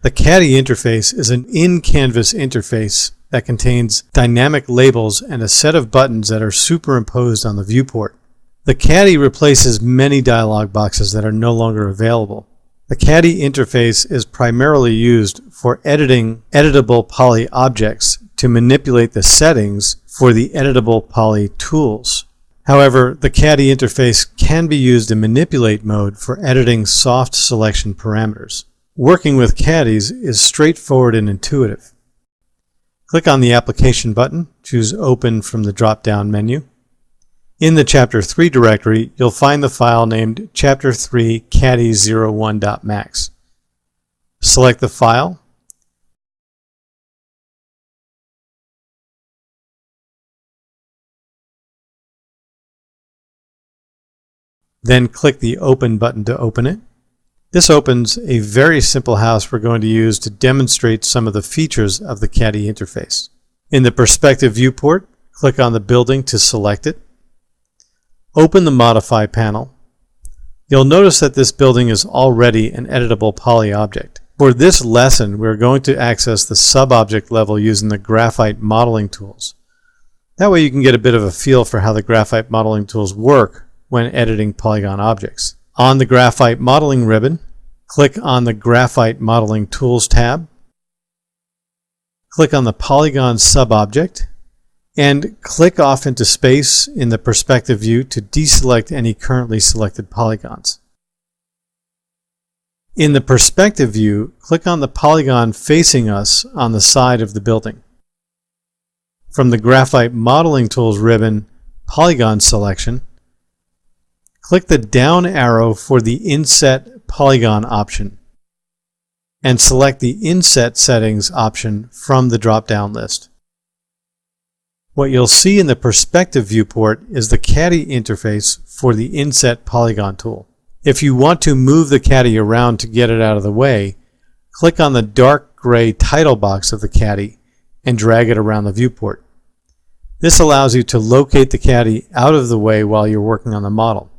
The CAD interface is an in-canvas interface that contains dynamic labels and a set of buttons that are superimposed on the viewport. The CAD replaces many dialog boxes that are no longer available. The CAD interface is primarily used for editing editable poly objects to manipulate the settings for the editable poly tools. However, the CAD interface can be used in manipulate mode for editing soft selection parameters. Working with CADs is straightforward and intuitive. Click on the Application button, choose Open from the drop-down menu. In the Chapter 3 directory, you'll find the file named Chapter 3 CAD01.max. Select the file, then click the Open button to open it. This opens a very simple house we're going to use to demonstrate some of the features of the CAD interface. In the Perspective viewport, click on the building to select it. Open the Modify panel. You'll notice that this building is already an editable poly object. For this lesson, we're going to access the sub-object level using the graphite modeling tools. That way you can get a bit of a feel for how the graphite modeling tools work when editing polygon objects. On the Graphite Modeling ribbon, click on the Graphite Modeling Tools tab. Click on the Polygon sub-object and click off into space in the Perspective view to deselect any currently selected polygons. In the Perspective view, click on the polygon facing us on the side of the building. From the Graphite Modeling Tools ribbon, Polygon Selection, click the down arrow for the Inset Polygon option and select the Inset Settings option from the drop-down list. What you'll see in the Perspective viewport is the CAD interface for the Inset Polygon tool. If you want to move the CAD around to get it out of the way, click on the dark gray title box of the CAD and drag it around the viewport. This allows you to locate the CAD out of the way while you're working on the model.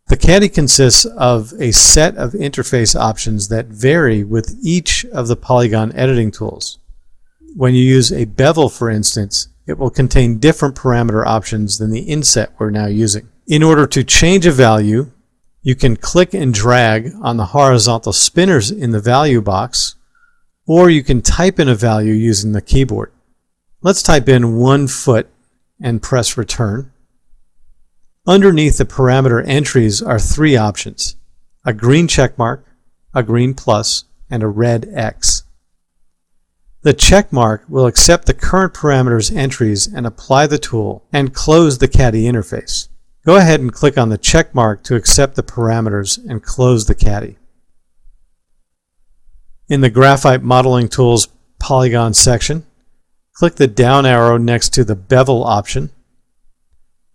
The CAD consists of a set of interface options that vary with each of the polygon editing tools. When you use a bevel, for instance, it will contain different parameter options than the inset we're now using. In order to change a value, you can click and drag on the horizontal spinners in the value box, or you can type in a value using the keyboard. Let's type in 1 foot and press return. Underneath the parameter entries are 3 options: a green check mark, a green plus, and a red X. The check mark will accept the current parameters entries and apply the tool and close the CAD interface. Go ahead and click on the check mark to accept the parameters and close the CAD. In the Graphite Modeling Tools Polygon section, click the down arrow next to the Bevel option.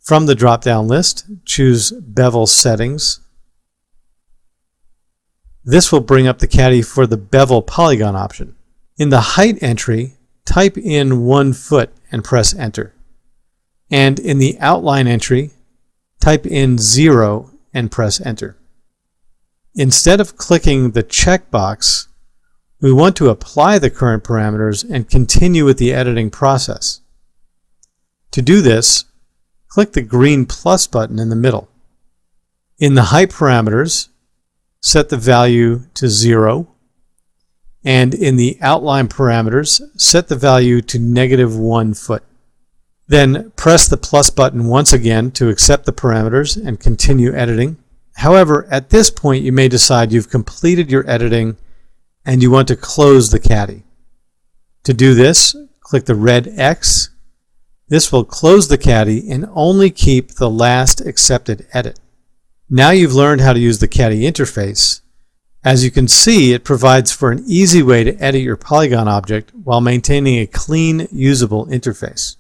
From the drop-down list, choose Bevel Settings. This will bring up the CAD for the Bevel Polygon option. In the Height entry, type in 1 foot and press Enter. And in the Outline entry, type in 0 and press Enter. Instead of clicking the checkbox, we want to apply the current parameters and continue with the editing process. To do this, click the green plus button in the middle. In the height parameters, set the value to 0, and in the outline parameters, set the value to -1 foot. Then press the plus button once again to accept the parameters and continue editing. However, at this point you may decide you've completed your editing and you want to close the CAD. To do this, click the red X. This will close the CAD and only keep the last accepted edit. Now you've learned how to use the CAD interface. As you can see, it provides for an easy way to edit your polygon object while maintaining a clean, usable interface.